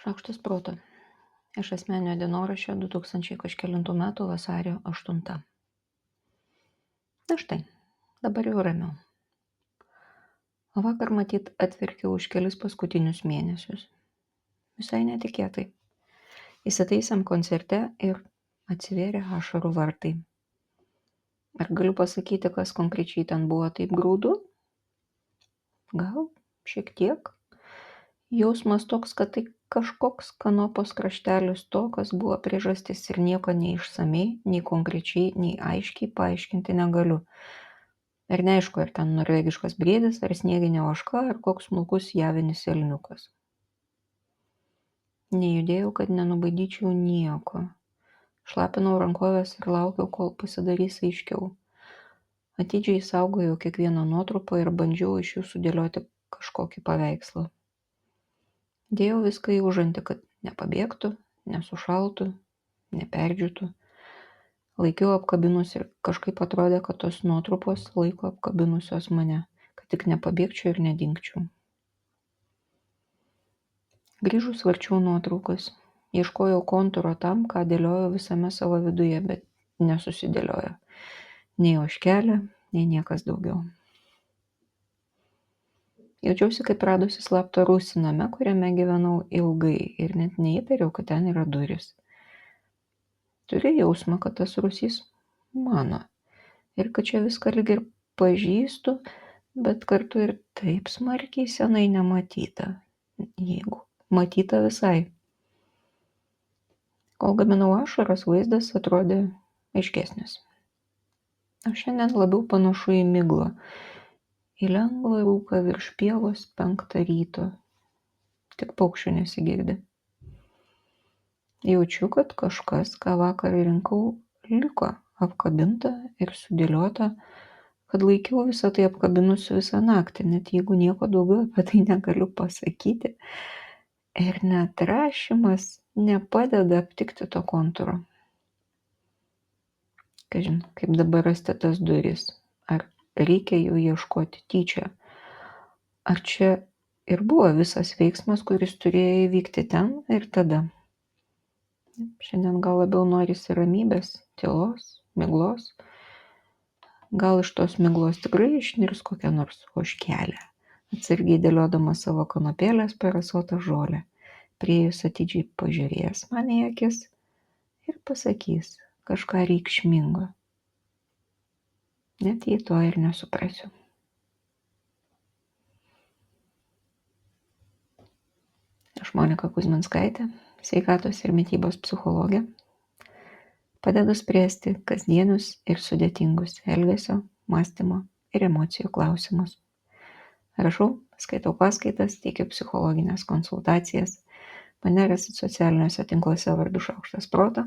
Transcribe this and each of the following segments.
Šaukštas proto. Iš asmeninio dienoraščio 2000 kažkelintų metų vasario 8. Na štai, dabar jau ramiau. O vakar matyt atverkiau už kelis paskutinius mėnesius. Visai netikėtai. Įsitaisėm koncerte ir atsivėrė ašarų vartai. Ar galiu pasakyti, kas konkrečiai ten buvo taip graudu? Gal šiek tiek. Jausmas toks, kad tai kažkoks kanopos kraštelis to, kas buvo priežastis ir nieko nei išsamei, nei konkrečiai, nei aiškiai paaiškinti negaliu. Ir neaišku, ar ten norvegiškas briedis, ar snieginė ožka, ar koks smulkus javinis elniukas. Nejudėjau, kad nenubaidyčiau nieko. Šlapinau rankovės ir laukiau, kol pasidarys aiškiau. Atidžiai saugojau kiekvieną nuotrupą ir bandžiau iš jų sudėlioti kažkokį paveikslą. Dėjau viską į užantį, kad nepabėgtų, nesušaltų, neperdžiūtų. Laikiau apkabinus ir kažkaip atrodė, kad tos nuotrupos laiko apkabinusios mane, kad tik nepabėgčiau ir nedingčiau. Grįžus varčiau nuotraukas. Ieškojau kontūro tam, ką dėliojau visame savo viduje, bet nesusidėliojo. Nei ožkelė, nei niekas daugiau. Jaučiausi kaip radusi slaptą rūsį name, kuriame gyvenau ilgai ir net neįtariau, kad ten yra durys. Turiu jausmą, kad tas rūsys mano ir kad čia viską lyg ir pažįstu, bet kartu ir taip smarkiai senai nematyta, jeigu matyta visai. Kol gaminau ašaras, vaizdas atrodė aiškesnis. O šiandien labiau panašu į miglą. Į lengvą rūką virš pievos 5 ryto. Tik paukščių nesigirdi. Jaučiu, kad kažkas, ką vakar rinkau, liko apkabinta ir sudėliota, kad laikiau visą tai apkabinusi visą naktį, net jeigu nieko daugiau apie tai negaliu pasakyti. Ir net rašymas nepadeda aptikti to kontūro. Kažin, kaip dabar rasti tas duris? Ar reikia jų ieškoti tyčia? Ar čia ir buvo visas veiksmas, kuris turėjo įvykti ten ir tada? Šiandien gal labiau norisi ramybės, tylos, miglos. Gal iš tos miglos tikrai išnirs kokia nors ožkelė, atsargiai dėliodama savo kanopėlės per asotą žolę, priėjus atidžiai pažiūrės man į akis ir pasakys kažką reikšmingo. Net jei to ir nesuprasiu. Aš Monika Kuzminskaitė, sveikatos ir mitybos psichologė. Padedu spręsti kasdienius ir sudėtingus elgesio, mąstymo ir emocijų klausimus. Rašau, skaitau paskaitas, teikiu psichologinės konsultacijas. Mane rasit socialiniuose tinkluose vardu Šaukštas proto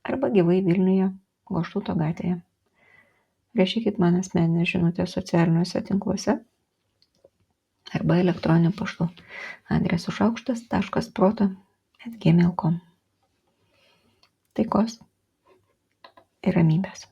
arba gyvai Vilniuje, Goštauto gatvėje. Rašykit man asmeninę žinutę socialiniuose tinkluose arba elektroniniu paštu adresu šaukštas.proto@gmail.com. Taikos ir ramybės.